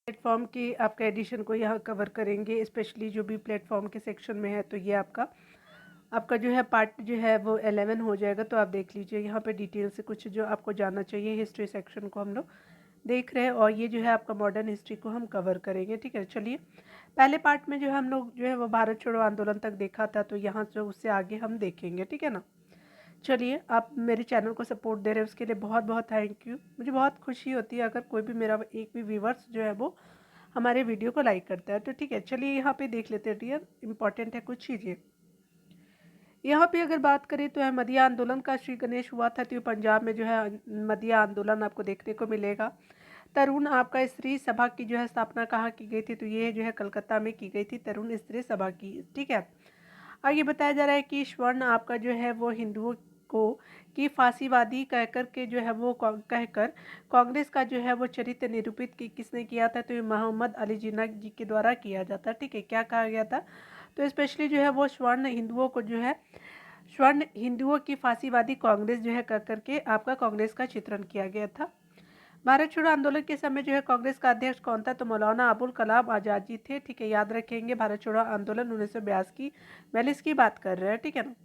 Platform की आपका addition को यहाँ कवर करेंगे, स्पेशली जो भी प्लेटफॉर्म के सेक्शन में है। तो ये आपका आपका जो है पार्ट जो है वो 11 हो जाएगा। तो आप देख लीजिए यहाँ पे डिटेल से कुछ जो आपको जानना चाहिए। हिस्ट्री सेक्शन को हम लोग देख रहे हैं और ये जो है आपका मॉडर्न हिस्ट्री को हम कवर करेंगे। ठीक है, चलिए पहले पार्ट में जो है हम लोग जो है वो भारत छोड़ो आंदोलन तक देखा था, तो यहाँ से उससे आगे हम देखेंगे। ठीक है ना। चलिए, आप मेरे चैनल को सपोर्ट दे रहे हैं उसके लिए बहुत बहुत थैंक यू। मुझे बहुत खुशी होती है अगर कोई भी मेरा एक भी व्यूवर्स जो है वो हमारे वीडियो को लाइक करता है। तो ठीक है, चलिए यहाँ पे देख लेते हैं। डियर इंपॉर्टेंट है कुछ चीज़ें। यहाँ पे अगर बात करें तो अहमदिया आंदोलन का श्री गणेश हुआ था, तो पंजाब में जो है अहमदिया आंदोलन आपको देखने को मिलेगा। तरुण आपका स्त्री सभा की जो है स्थापना कहाँ की गई थी, तो ये जो है कलकत्ता में की गई थी, तरुण स्त्री सभा की। ठीक है, आगे बताया जा रहा है कि स्वर्ण आपका जो है वो हिंदुओं को की फांसीवादी कहकर के जो है वो कहकर कांग्रेस का जो है वो चरित्र निरूपित किसने किया था, तो ये मोहम्मद अली जिन्ना जी के द्वारा किया जाता है। ठीक है, क्या कहा गया था, तो स्पेशली जो है वो स्वर्ण हिंदुओं को जो है स्वर्ण हिंदुओं की फांसीवादी कांग्रेस जो है कर करके आपका कांग्रेस का चित्रण किया गया था। भारत छोड़ो आंदोलन के समय जो है कांग्रेस का अध्यक्ष कौन था, तो मौलाना अबुल कलाम आजाद जी थे। ठीक है, याद रखेंगे भारत छोड़ो आंदोलन 1942 की बात कर रहे हैं। ठीक है ना।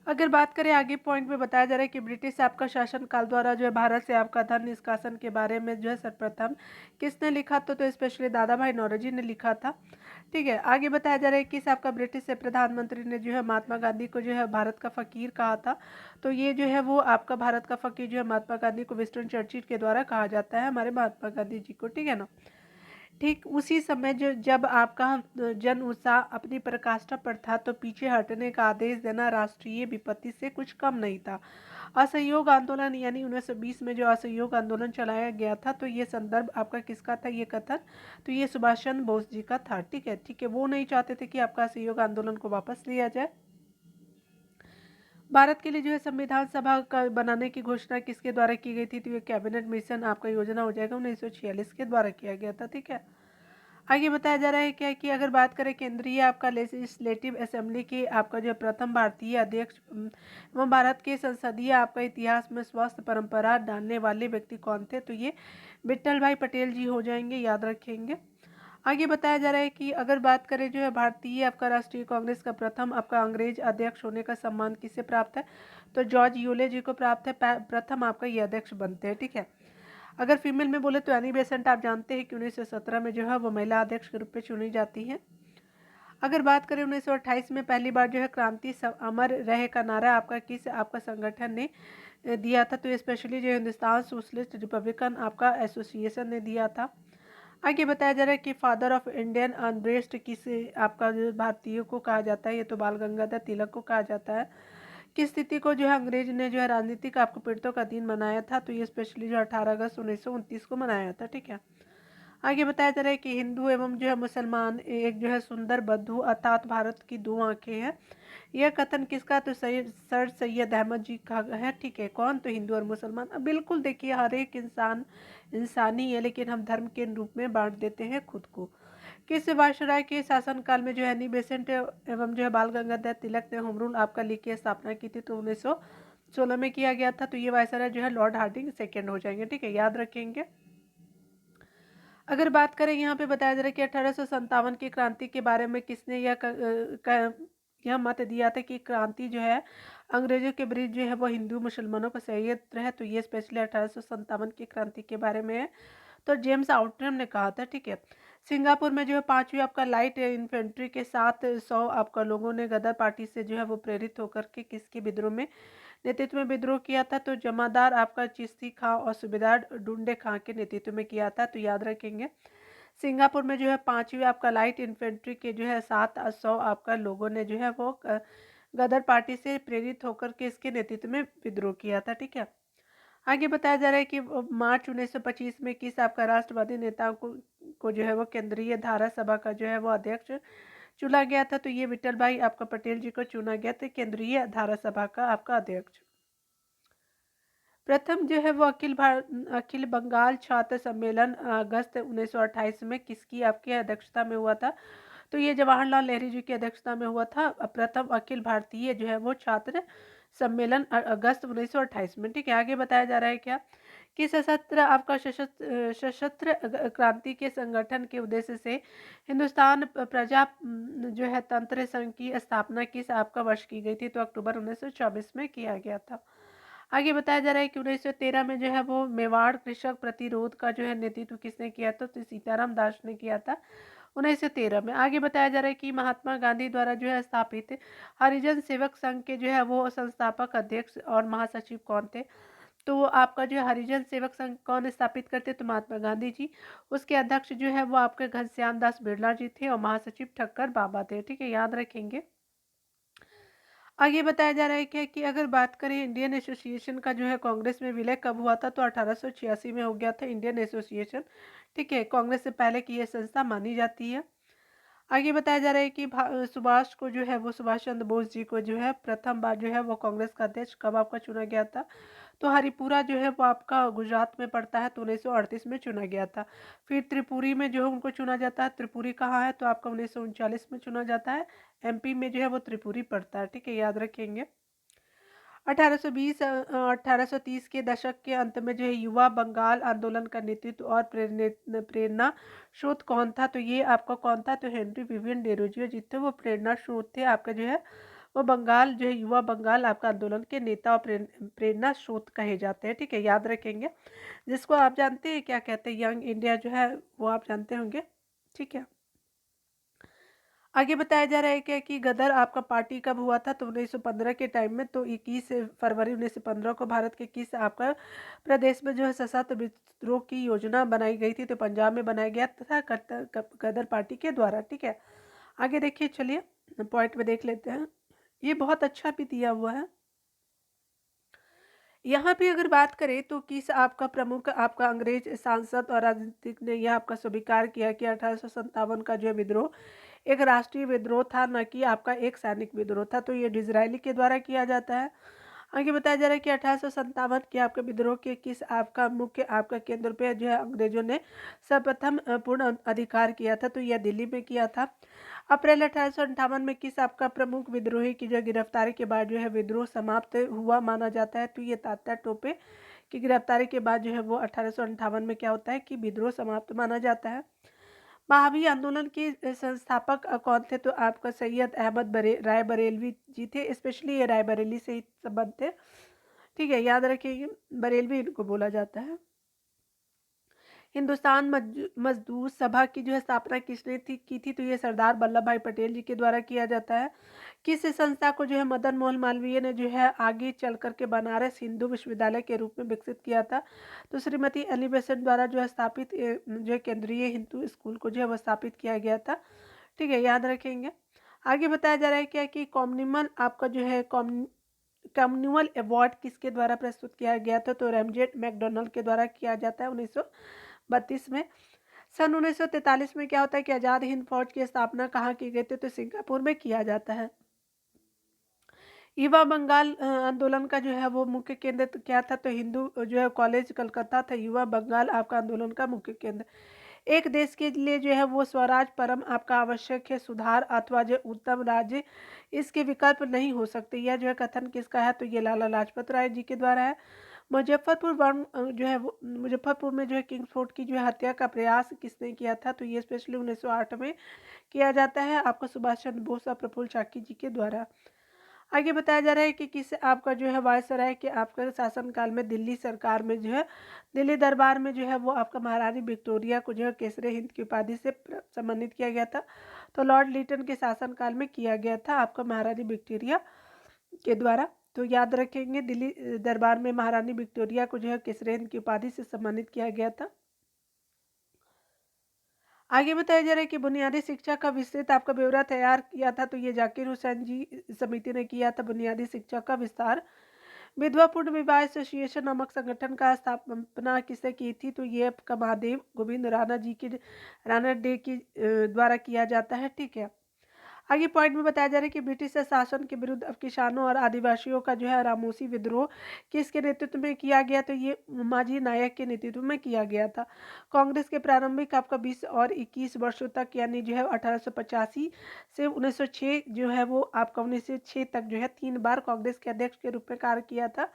अगर बात करें आगे पॉइंट में बताया जा रहा है कि ब्रिटिश आपका शासन काल द्वारा जो है भारत से आपका धन निष्कासन के बारे में जो है सर्वप्रथम किसने लिखा था, तो स्पेशली दादा भाई नौरोजी ने लिखा था। ठीक है, आगे बताया जा रहा है कि आपका ब्रिटिश से प्रधानमंत्री ने जो है महात्मा गांधी को जो है भारत का फकीर कहा था, तो ये जो है वो आपका भारत का फकीर जो है महात्मा गांधी को विंस्टन चर्चिल के द्वारा कहा जाता है, हमारे महात्मा गांधी जी को। ठीक है ना। ठीक उसी समय जो जब आपका जन उत्साह अपनी पराकाष्ठा पर था, तो पीछे हटने का आदेश देना राष्ट्रीय विपत्ति से कुछ कम नहीं था। असहयोग आंदोलन यानी 1920 में जो असहयोग आंदोलन चलाया गया था, तो ये संदर्भ आपका किसका था, ये कथन, तो ये सुभाष चंद्र बोस जी का था। ठीक है, ठीक है, वो नहीं चाहते थे कि आपका असहयोग आंदोलन को वापस लिया जाए। भारत के लिए जो है संविधान सभा का बनाने की घोषणा किसके द्वारा की गई थी, तो ये कैबिनेट मिशन आपका योजना हो जाएगा 1946 के द्वारा किया गया था। ठीक है, आगे बताया जा रहा है क्या कि अगर बात करें केंद्रीय आपका लेजिस्लेटिव असेंबली के आपका जो प्रथम भारतीय अध्यक्ष एवं भारत के संसदीय आपका इतिहास में स्वस्थ परंपरा डालने वाले व्यक्ति कौन थे, तो ये विट्ठल भाई पटेल जी हो जाएंगे, याद रखेंगे। आगे बताया जा रहा है कि अगर बात करें जो है भारतीय आपका राष्ट्रीय कांग्रेस का प्रथम आपका अंग्रेज अध्यक्ष होने का सम्मान किसे प्राप्त है, तो जॉर्ज यूले जी को प्राप्त है। प्रथम आपका ये अध्यक्ष बनते हैं। ठीक है, अगर फीमेल में बोले तो एनी बेसेंट आप जानते हैं कि 1917 में जो है वो महिला अध्यक्ष के रूप में चुनी जाती है। अगर बात करें 1928 में पहली बार जो है क्रांति अमर रहे का नारा आपका किस आपका संगठन ने दिया था, तो स्पेशली जो हिंदुस्तान सोशलिस्ट रिपब्लिकन आपका एसोसिएशन ने दिया था। आगे बताया जा रहा है कि फादर ऑफ इंडियन अनरेस्ट किस आपका जो भारतीयों को कहा जाता है, ये तो बाल गंगाधर तिलक को कहा जाता है। किस स्थिति को जो है अंग्रेज ने जो है राजनीतिक आपको पीड़ितों का दिन मनाया था, तो ये स्पेशली जो 18 अगस्त 1929 को मनाया था। ठीक है, आगे बताया जा रहा है कि हिंदू एवं जो है मुसलमान एक जो है सुंदर बद्धू अर्थात भारत की दो आंखें हैं। यह कथन किसका, तो सर सैयद अहमद जी का है। ठीक है, कौन, तो हिंदू और मुसलमान। अब बिल्कुल देखिए, हर एक इंसान इंसानी है, लेकिन हम धर्म के रूप में बांट देते हैं खुद को। किस वायसराय के शासनकाल में जो है एनी बेसेंट एवं जो है बाल गंगाधर तिलक ने होम रूल आपका लीग की स्थापना की थी, तो 1916 में किया गया था। तो ये वायसराय जो है लॉर्ड हार्डिंग सेकेंड हो जाएंगे। ठीक है, याद रखेंगे। अगर बात करें यहाँ पे बताया जा रहा है कि 1857 की क्रांति के बारे में किसने यह मत दिया था कि क्रांति जो है अंग्रेजों के विरुद्ध जो है वो हिंदू मुसलमानों का संयंत्र है, तो ये स्पेशली 1857 की क्रांति के बारे में है, तो जेम्स आउटरम ने कहा था। ठीक है, सिंगापुर में जो है 5वीं आपका लाइट इन्फेंट्री के 700 आपका लोगों ने गदर पार्टी से जो है वो प्रेरित होकर के किसके विद्रोह में नेतृत्व में विद्रोह किया था, तो जमादार आपका चिश्ती खां और सूबेदार डुंडे खां के नेतृत्व में किया था, तो याद रखेंगे। सिंगापुर में जो है 5वीं आपका लाइट इन्फेंट्री के जो है 700 आपका लोगों ने जो है वो गदर पार्टी से प्रेरित होकर के इसके नेतृत्व में विद्रोह किया था। ठीक है, आगे बताया जा रहा है कि मार्च 1925 में किस आपका राष्ट्रवादी नेता को जो है वो केंद्रीय धारा सभा का जो है वो अध्यक्ष चुना गया था, तो ये विट्ठल भाई आपका पटेल जी को चुना गया था केंद्रीय धारा सभा का आपका अध्यक्ष। प्रथम जो है वो अखिल बंगाल छात्र सम्मेलन अगस्त 1928 में किसकी आपकी अध्यक्षता में हुआ था, तो ये जवाहरलाल नेहरू जी की अध्यक्षता में हुआ था। प्रथम अखिल भारतीय जो है वो छात्र सम्मेलन अगस्त 1928 में। ठीक है, आगे बताया जा रहा है क्या किस सशस्त्र क्रांति के संगठन के उद्देश्य से हिंदुस्तान प्रजा जो है तंत्र संघ की स्थापना किस आपका वर्ष की गई थी? तो अक्टूबर 1924 में किया गया था। आगे बताया जा रहा है कि 1913 में जो है वो मेवाड़ कृषक प्रतिरोध का जो है नेतृत्व किसने किया था? तो सीताराम दास ने किया था 1913 में। आगे बताया जा रहा है कि महात्मा गांधी द्वारा जो है स्थापित हरिजन सेवक संघ के जो है वो संस्थापक अध्यक्ष और महासचिव कौन थे? तो आपका जो है हरिजन सेवक संघ कौन स्थापित करते? तो महात्मा गांधी जी। उसके अध्यक्ष जो है वो आपके घनश्याम दास बिरला जी थे और महासचिव ठक्कर बाबा थे। ठीक है, याद रखेंगे। आगे बताया जा रहा है क्या कि अगर बात करें इंडियन एसोसिएशन का जो है कांग्रेस में विलय कब हुआ था? तो 1886 में हो गया था इंडियन एसोसिएशन। ठीक है, कांग्रेस से पहले की यह संस्था मानी जाती है। आगे बताया जा रहा है कि सुभाष को जो है वो सुभाष चंद्र बोस जी को जो है प्रथम बार जो है वो कांग्रेस का अध्यक्ष कब आपका चुना गया था? तो हरिपुरा जो है वो आपका गुजरात में पड़ता है, तो 1938 में चुना गया था। फिर त्रिपुरी में जो है उनको चुना जाता है। त्रिपुरी कहाँ है? तो आपका 1939 में चुना जाता है। एमपी में जो है वो त्रिपुरी पड़ता है। ठीक है, याद रखेंगे। 1830 के दशक के अंत में जो है युवा बंगाल आंदोलन का नेतृत्व और प्रेरणा स्रोत कौन था? तो ये आपका कौन था? तो हेनरी विवियन डेरोजियो जी थे, वो प्रेरणा स्रोत थे आपका जो है वो बंगाल जो है युवा बंगाल आपका आंदोलन के नेता और प्रेरणा स्रोत कहे जाते हैं। ठीक है, याद रखेंगे। जिसको आप जानते हैं क्या कहते हैं? यंग इंडिया जो है वो आप जानते होंगे। ठीक है, आगे बताया जा रहा है क्या कि गदर आपका पार्टी कब हुआ था? तो 1915 के टाइम में। तो 21 फरवरी 1915 को भारत के किस आपका प्रदेश में जो है सशस्त्र विद्रोह की योजना बनाई गई थी? तो पंजाब में बनाया गया था गदर पार्टी के द्वारा। ठीक है, आगे देखिए, चलिए पॉइंट में देख लेते हैं। ये बहुत अच्छा भी दिया हुआ है। यहाँ पे अगर बात करें तो किस आपका प्रमुख आपका अंग्रेज सांसद और राजनीतिक ने यह आपका स्वीकार किया कि 1857 का जो है विद्रोह एक राष्ट्रीय विद्रोह था, न कि आपका एक सैनिक विद्रोह था। तो ये डिज़रायली के द्वारा किया जाता है। आगे बताया जा रहा है कि 1857 के आपके विद्रोह के किस आपका मुख्य आपका केंद्र पे जो है अंग्रेजों ने सर्वप्रथम पूर्ण अधिकार किया था? तो यह दिल्ली में किया था। अप्रैल 1858 में किस आपका प्रमुख विद्रोही की जो गिरफ्तारी के बाद जो है विद्रोह समाप्त हुआ माना जाता है? तो ये तात्या टोपे की गिरफ्तारी के बाद जो है वो 1858 में क्या होता है कि विद्रोह समाप्त माना जाता है। महावी आंदोलन के संस्थापक कौन थे? तो आपका सैयद अहमद राय बरेलवी जी थे। स्पेशली ये राय बरेली से ही संबंध थे। ठीक है, याद रखिए, बरेलवी इनको बोला जाता है। हिंदुस्तान मजदूर सभा की जो है स्थापना किसने की थी? तो ये सरदार वल्लभ भाई पटेल जी के द्वारा किया जाता है। किस संस्था को जो है मदन मोहन मालवीय ने जो है आगे चल करके बनारस हिंदू विश्वविद्यालय के रूप में विकसित किया था? तो श्रीमती अली बेसेंट द्वारा जो है स्थापित जो है केंद्रीय हिंदू स्कूल को जो है वो स्थापित किया गया था। ठीक है, याद रखेंगे। आगे बताया जा रहा है क्या कि कॉमनिमल आपका जो है कम्युनल अवार्ड किसके द्वारा प्रस्तुत किया गया था? तो रेमजेट मैकडोनल्ड के द्वारा किया जाता है 1932 में। सन 1943 में क्या होता है कि आज़ाद हिंद फौज की स्थापना कहाँ की गई थी? तो सिंगापुर में किया जाता है। युवा बंगाल आंदोलन का जो है वो मुख्य केंद्र क्या था? तो हिंदू जो है कॉलेज कलकत्ता था युवा बंगाल आपका आंदोलन का मुख्य केंद्र। एक देश के लिए जो है वो स्वराज परम आपका आवश्यक है, सुधार अथवा जो उत्तम राज्य इसके विकल्प नहीं हो सकते। यह जो है कथन किसका है? तो ये लाला लाजपत राय जी के द्वारा है। मुजफ्फरपुर जो है वो मुजफ्फरपुर में जो है किंग फोर्ट की जो है हत्या का प्रयास किसने किया था? तो ये स्पेशली 1908 में किया जाता है आपका सुभाष चंद्र बोस और प्रफुल्ल चाकी जी के द्वारा। आगे बताया जा रहा है कि किस आपका जो है वायसराय के आपका शासनकाल में दिल्ली सरकार में जो है दिल्ली दरबार में जो है वो आपका महारानी विक्टोरिया को जो है केसरे हिंद की उपाधि से सम्मानित किया गया था? तो लॉर्ड लिटन के शासनकाल में किया गया था आपका महारानी विक्टोरिया के द्वारा। तो याद रखेंगे, दिल्ली दरबार में महारानी विक्टोरिया को जो है केसरे हिंद की उपाधि से सम्मानित किया गया था। आगे बताया जा रहा है कि बुनियादी शिक्षा का विस्तृत आपका ब्यौरा तैयार किया था। तो ये जाकिर हुसैन जी समिति ने किया था बुनियादी शिक्षा का विस्तार। विधवा पूर्ण विवाह एसोसिएशन नामक संगठन का स्थापना किसने की थी? तो ये आपका महादेव गोविंद राणा जी की राणा डे की द्वारा किया जाता है। ठीक है, आगे पॉइंट में बताया जा रहा है कि ब्रिटिश शासन के विरुद्ध अब किसानों और आदिवासियों का जो है रामोसी विद्रोह किसके नेतृत्व में किया गया, तो ये उमाजी नायक के नेतृत्व में किया गया था। कांग्रेस के प्रारंभिक आपका 20 और 21 वर्षों तक यानी जो है 1885 से 1906 जो है वो आपका 1906 तक जो है 3 बार कांग्रेस के अध्यक्ष के रूप में कार्य किया था।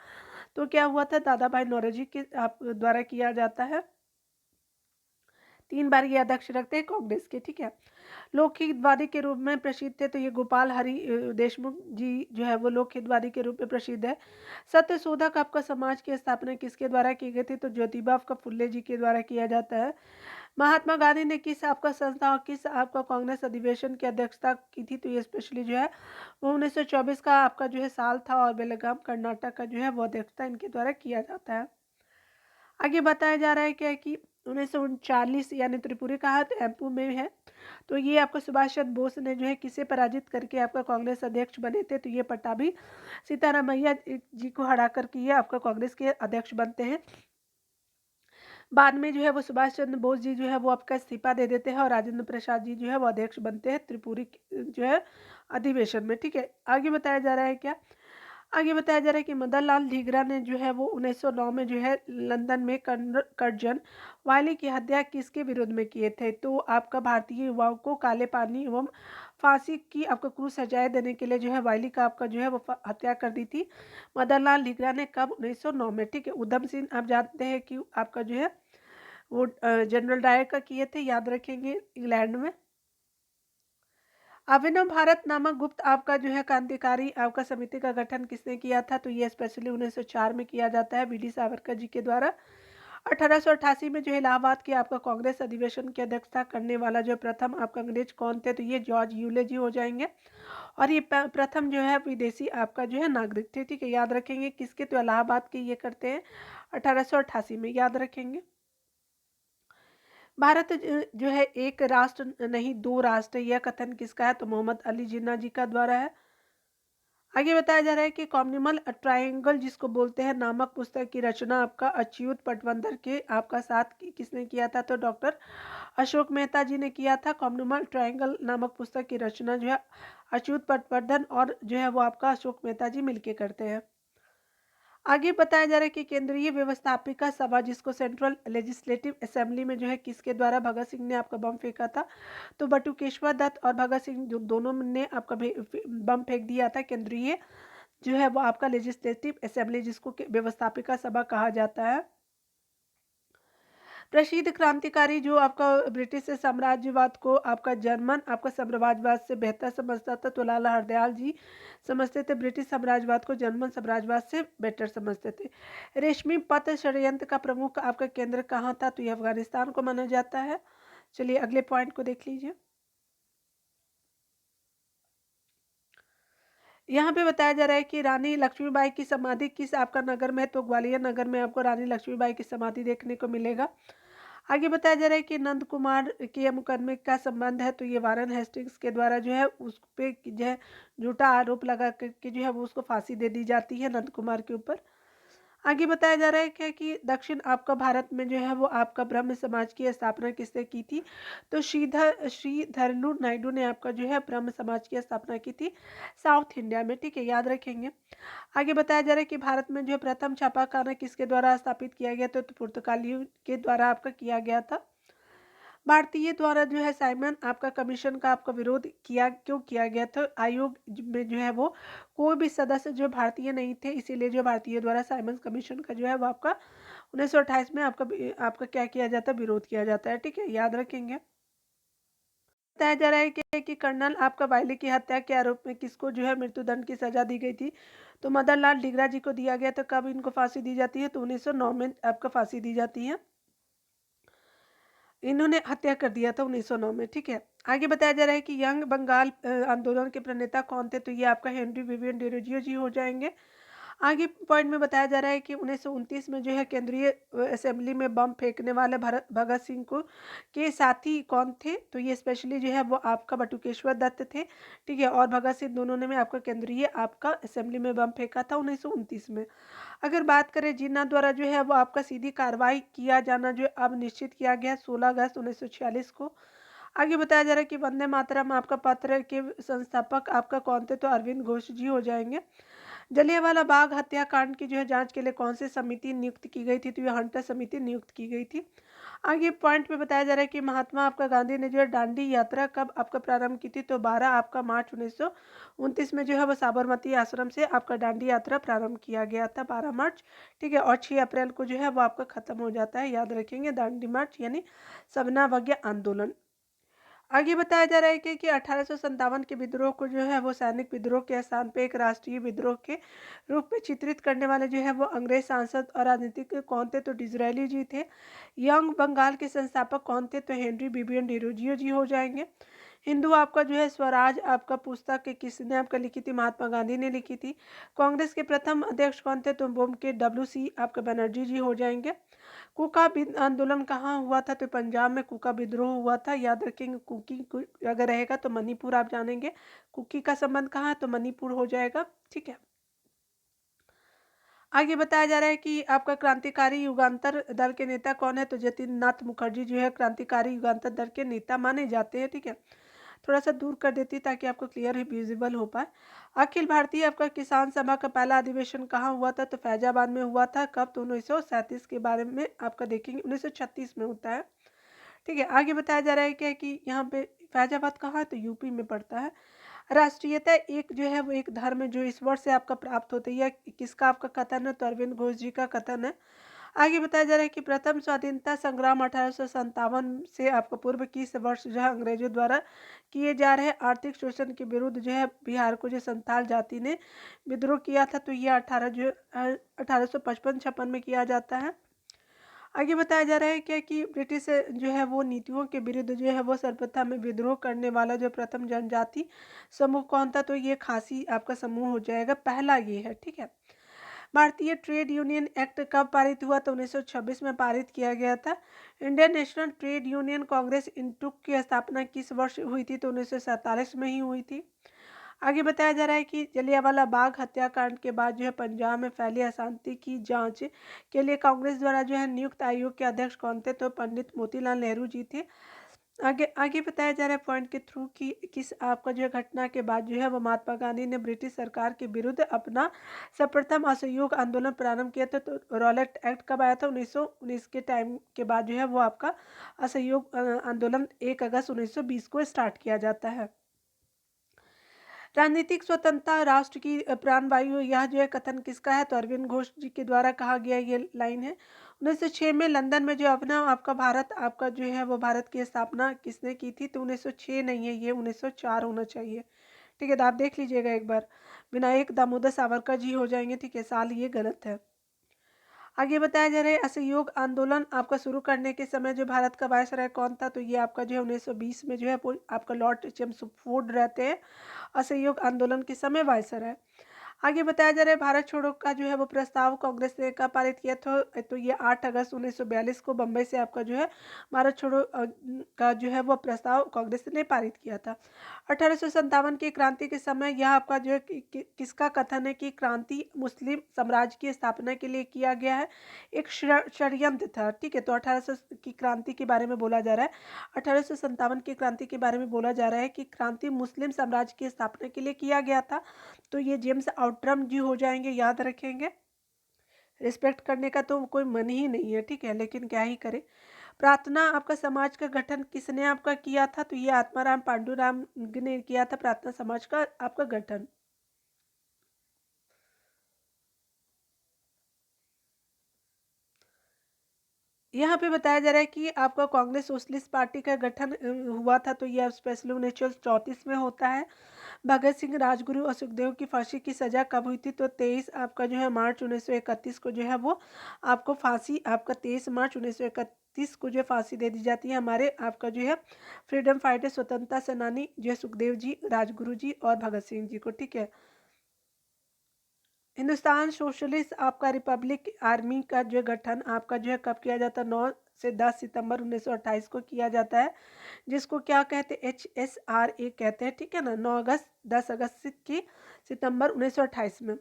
तो क्या हुआ था, दादा भाई नौरोजी के आप द्वारा किया जाता है। 3 बार ये अध्यक्ष रखते हैं कांग्रेस के, ठीक है। लोकहितवादी के रूप में प्रसिद्ध थे, तो ये गोपाल हरि देशमुख जी जो है वो लोकहितवादी के रूप में प्रसिद्ध है। सत्य शोधक आपका समाज की स्थापना किसके द्वारा की गई थी, तो ज्योतिबा आपका फुल्ले जी के द्वारा किया जाता है। महात्मा गांधी ने किस आपका संस्था और किस आपका कांग्रेस अधिवेशन की अध्यक्षता की थी, तो ये स्पेशली जो है वो 1924 का आपका जो है साल था और बेलगाम कर्नाटक का जो है वो अध्यक्षता इनके द्वारा किया जाता है। आगे बताया जा रहा है क्या कि 1939 यानी त्रिपुरी का हाथ एमपू में है, तो ये आपका सुभाष चंद्र बोस ने जो है किसे पराजित करके आपका कांग्रेस अध्यक्ष बने थे, तो ये पट्टाभी सीतारामैया जी को हरा करके ये आपका कांग्रेस के अध्यक्ष बनते हैं। बाद में जो है वो सुभाष चंद्र बोस जी जो है वो आपका इस्तीफा दे देते हैं और राजेंद्र प्रसाद जी जो है वो अध्यक्ष बनते हैं त्रिपुरी जो है अधिवेशन में, ठीक है। आगे बताया जा रहा है क्या, आगे बताया जा रहा है कि मदन लाल ढींगरा ने जो है वो 1909 में जो है लंदन में कर्जन वायली की हत्या किसके विरोध में किए थे, तो आपका भारतीय युवाओं को काले पानी एवं फांसी की आपका क्रूर सजाएं देने के लिए जो है वायली का आपका जो है वो हत्या कर दी थी मदन लाल ढींगरा ने, कब, 1909 में, ठीक है। उधम सिंह आप जानते हैं कि आपका जो है वो जनरल डायर का किए थे, याद रखेंगे, इंग्लैंड में। अभिनव भारत नामक गुप्त आपका जो है क्रांतिकारी आपका समिति का गठन किसने किया था, तो ये स्पेशली 1904 में किया जाता है बीडी सावरकर जी के द्वारा। 1888 में जो है इलाहाबाद के आपका कांग्रेस अधिवेशन की अध्यक्षता करने वाला जो प्रथम आपका अंग्रेज कौन थे, तो ये जॉर्ज यूले जी हो जाएंगे। और ये प्रथम जो है विदेशी आपका जो है नागरिक थे, ठीक है, याद रखेंगे किसके, तो इलाहाबाद के ये करते हैं 1888 में, याद रखेंगे। भारत जो है एक राष्ट्र नहीं दो राष्ट्र, यह कथन किसका है, तो मोहम्मद अली जिन्ना जी का द्वारा है। आगे बताया जा रहा है कि कॉम्युनल ट्रायंगल जिसको बोलते हैं नामक पुस्तक की रचना आपका अच्युत पटवर्धन के आपका साथ किसने किया था, तो डॉक्टर अशोक मेहता जी ने किया था। कॉम्युनल ट्रायंगल नामक पुस्तक की रचना जो है अच्युत पटवर्धन और जो है वो आपका अशोक मेहता जी मिलके करते हैं। आगे बताया जा रहा है कि केंद्रीय व्यवस्थापिका सभा जिसको सेंट्रल लेजिस्लेटिव असेंबली में जो है किसके द्वारा भगत सिंह ने आपका बम फेंका था, तो बटुकेश्वर दत्त और भगत सिंह जो दोनों ने आपका बम फेंक दिया था। केंद्रीय जो है वो आपका लेजिस्लेटिव असेंबली जिसको व्यवस्थापिका सभा कहा जाता है। प्रसिद्ध क्रांतिकारी जो आपका ब्रिटिश साम्राज्यवाद को आपका जर्मन आपका साम्राज्यवाद से बेहतर समझता था, तो लाला हरदयाल जी समझते थे ब्रिटिश साम्राज्यवाद को जर्मन साम्राज्यवाद से बेटर समझते थे। रेशमी पथ षड्यंत्र का प्रमुख आपका केंद्र कहाँ था, तो ये अफगानिस्तान को माना जाता है। चलिए अगले पॉइंट को देख लीजिए। यहाँ पे बताया जा रहा है कि रानी लक्ष्मीबाई की समाधि किस आपका नगर में है, तो ग्वालियर नगर में आपको रानी लक्ष्मीबाई की समाधि देखने को मिलेगा। आगे बताया जा रहा है कि नंद कुमार के मुकदमे का संबंध है, तो ये वारन हेस्टिंग्स के द्वारा जो है उस पे जो है झूठा आरोप लगा करके जो है वो उसको फांसी दे दी जाती है नंद कुमार के ऊपर। आगे बताया जा रहा है क्या कि दक्षिण आपका भारत में जो है वो आपका ब्रह्म समाज की स्थापना किसने की थी, तो श्रीधरलू नायडू ने आपका जो है ब्रह्म समाज की स्थापना की थी साउथ इंडिया में, ठीक है, याद रखेंगे। आगे बताया जा रहा है कि भारत में जो प्रथम छापाखाना किसके द्वारा स्थापित किया गया था, तो पुर्तगालियों के द्वारा आपका किया गया था। भारतीय द्वारा जो है साइमन आपका कमीशन का आपका विरोध क्यों किया गया था, आयोग में जो है वो कोई भी सदस्य जो भारतीय नहीं थे, इसीलिए जो भारतीय द्वारा साइमन कमीशन का जो है वो आपका 1928 में आपका क्या किया जाता है, विरोध किया जाता है, ठीक है, याद रखेंगे। बताया जा रहा है कि कर्नल आपका वायली की हत्या के आरोप में किसको जो है मृत्युदंड की सजा दी गई थी, तो मदन लाल ढींगरा जी को दिया गया था। कब इनको फांसी दी जाती है, तो 1909 में आपका फांसी दी जाती है। इन्होंने हत्या कर दिया था 1909 में, ठीक है। आगे बताया जा रहा है कि यंग बंगाल आंदोलन के प्रणेता कौन थे, तो ये आपका हेनरी विवियन डिरोजियो जी हो जाएंगे। आगे पॉइंट में बताया जा रहा है कि 1929 में जो है केंद्रीय असेंबली में बम फेंकने वाले भगत सिंह को के साथी कौन थे, तो ये स्पेशली जो है वो आपका बटुकेश्वर दत्त थे, ठीक है, और भगत सिंह दोनों ने में आपका केंद्रीय आपका असेंबली में बम फेंका था 1929 में। अगर बात करें जिन्ना द्वारा जो है वो आपका सीधी कार्रवाई किया जाना जो अब निश्चित किया गया 16 अगस्त 1946 को। आगे बताया जा रहा है कि वंदे मातरम आपका पत्र के संस्थापक आपका कौन थे, तो अरविंद घोष जी हो जाएंगे। जलियांवाला बाग हत्याकांड की जो है जांच के लिए कौन सी समिति नियुक्त की गई थी, तो ये हंटर समिति नियुक्त की गई थी। आगे पॉइंट में बताया जा रहा है कि महात्मा आपका गांधी ने जो है दांडी यात्रा कब आपका प्रारंभ की थी, तो 12 आपका मार्च 1929 में जो है वो साबरमती आश्रम से आपका दांडी यात्रा प्रारंभ किया गया था, 12 मार्च। ठीक है, और 6 अप्रैल को जो है वो आपका खत्म हो जाता है, याद रखेंगे, दांडी मार्च यानी सबना आंदोलन। आगे बताया जा रहा है कि 1857 के विद्रोह को जो है वो सैनिक विद्रोह के स्थान पे एक राष्ट्रीय विद्रोह के रूप में चित्रित करने वाले जो है वो अंग्रेज सांसद और राजनीतिक कौन थे, तो डिसरायली जी थे। यंग बंगाल के संस्थापक कौन थे, तो हेनरी बिबियन डिरोजियो जी हो जाएंगे। हिंदू आपका जो है स्वराज आपका पुस्तक किसने आपका लिखी थी, महात्मा गांधी ने लिखी थी। कांग्रेस के प्रथम अध्यक्ष कौन थे, तो बोम के WC आपका बनर्जी जी हो जाएंगे। कुका आंदोलन कहाँ हुआ था, तो पंजाब में कुका विद्रोह हुआ था, याद रखेंगे। अगर रहेगा तो मणिपुर आप जानेंगे, कुकी का संबंध कहाँ है, तो मणिपुर हो जाएगा। ठीक है, आगे बताया जा रहा है कि आपका क्रांतिकारी युगांतर दल के नेता कौन है, तो जतिन नाथ मुखर्जी जो है क्रांतिकारी युगांतर दल के नेता माने जाते हैं। ठीक है, थोड़ा सा दूर कर देती ताकि आपको क्लियर विजिबल हो पाए। अखिल भारतीय आपका किसान सभा का पहला अधिवेशन कहाँ हुआ था, तो फैजाबाद में हुआ था, कब, तो 1937 के बारे में आपका देखेंगे, 1936 में होता है। ठीक है, आगे बताया जा रहा है क्या कि यहाँ पे फैजाबाद कहाँ है, तो यूपी में पड़ता है। राष्ट्रीयता एक जो है वो एक धर्म है जो ईश्वर से आपका प्राप्त होती है, किसका आपका कथन है, तो अरविंद घोष जी का कथन है। आगे बताया जा रहा है कि प्रथम स्वाधीनता संग्राम 1857 से आपका पूर्व किस वर्ष जो है अंग्रेजों द्वारा किए जा रहे आर्थिक शोषण के विरुद्ध जो है बिहार को जो संथाल जाति ने विद्रोह किया था, तो ये 1855-56 में किया जाता है। आगे बताया जा रहा है क्या कि ब्रिटिश जो है वो नीतियों के विरुद्ध जो है वो सर्वप्रथम में विद्रोह करने वाला जो प्रथम जनजाति समूह कौन था, तो ये खासी आपका समूह हो जाएगा, पहला ये है। ठीक है, भारतीय ट्रेड यूनियन एक्ट कब पारित हुआ, तो 1926 में पारित किया गया था। Indian National Trade Union Congress INTUC की स्थापना किस वर्ष हुई थी, तो 1947 में ही हुई थी। आगे बताया जा रहा है कि जलियांवाला बाग हत्याकांड के बाद जो है पंजाब में फैली अशांति की जांच के लिए कांग्रेस द्वारा जो है नियुक्त आयोग के अध्यक्ष कौन थे, तो पंडित मोतीलाल नेहरू जी थे। आगे आगे बताया जा रहा है पॉइंट के थ्रू कि किस आपका जो है घटना के बाद जो है वो महात्मा गांधी ने ब्रिटिश सरकार के विरुद्ध अपना सर्वप्रथम असहयोग आंदोलन प्रारंभ किया था, तो रॉलेट एक्ट कब आया था, 1919 के टाइम के बाद जो है वो आपका असहयोग आंदोलन 1 अगस्त 1920 को स्टार्ट किया जाता है। राजनीतिक स्वतंत्रता राष्ट्र की प्राणवायु, यह जो है कथन किसका है, तो अरविंद घोष जी के द्वारा कहा गया ये लाइन है। 1906 में लंदन में जो अपना आपका भारत आपका जो है वो भारत की स्थापना किसने की थी, तो 1906 नहीं है, ये 1904 होना चाहिए। ठीक है, तो आप देख लीजिएगा एक बार, विनायक दामोदर सावरकर जी हो जाएंगे। ठीक है, साल ये गलत है। आगे बताया जा रहा है असहयोग आंदोलन आपका शुरू करने के समय जो भारत का वायसराय कौन था, तो ये आपका जो है 1920 में जो है आपका लॉर्ड चेम्सफोर्ड रहते हैं असहयोग आंदोलन के समय वायसराय। आगे बताया जा रहा है भारत छोड़ो का जो है वो प्रस्ताव कांग्रेस ने कब पारित किया था, तो ये 8 अगस्त 1942 को बम्बई से आपका जो है भारत छोड़ो का जो है वो प्रस्ताव कांग्रेस ने पारित किया था। 1857 की क्रांति के समय यह आपका जो है किसका कथन है कि क्रांति मुस्लिम साम्राज्य की स्थापना के लिए किया गया है, एक षड्यंत्र था। ठीक है, तो 1800 की क्रांति के बारे में बोला जा रहा है, 1857 की क्रांति के बारे में बोला जा रहा है कि क्रांति मुस्लिम साम्राज्य की स्थापना के लिए किया गया था, तो ये जेम्स आउट्रम जी हो जाएंगे, याद रखेंगे। रिस्पेक्ट करने का तो कोई मन ही नहीं है। ठीक है, लेकिन क्या ही करे। प्रार्थना आपका समाज का गठन किसने आपका किया था, तो ये आत्माराम पांडुराम ने किया था प्रार्थना समाज का आपका गठन। यहाँ पे बताया जा रहा है कि आपका कांग्रेस सोशलिस्ट पार्टी का गठन हुआ था, तो ये स्पेशली 1934 में होता है। भगत सिंह, राजगुरु और सुखदेव की फांसी की सजा कब हुई थी, तो 23 आपका जो है मार्च 1931 को जो है वो आपको फांसी आपका 23 मार्च 1931 को जो फांसी दे दी जाती है हमारे आपका जो है फ्रीडम फाइटर स्वतंत्रता सेनानी जो है सुखदेव जी, राजगुरु जी और भगत सिंह जी को। ठीक है, हिंदुस्तान सोशलिस्ट आपका रिपब्लिक आर्मी का जो गठन आपका जो है कब किया जाता है, 9 से 10 सितंबर 1928 को किया जाता है, जिसको क्या कहते हैं, HSRA कहते हैं। ठीक है ना, 9 अगस्त 10 अगस्त की सितंबर 1928 में।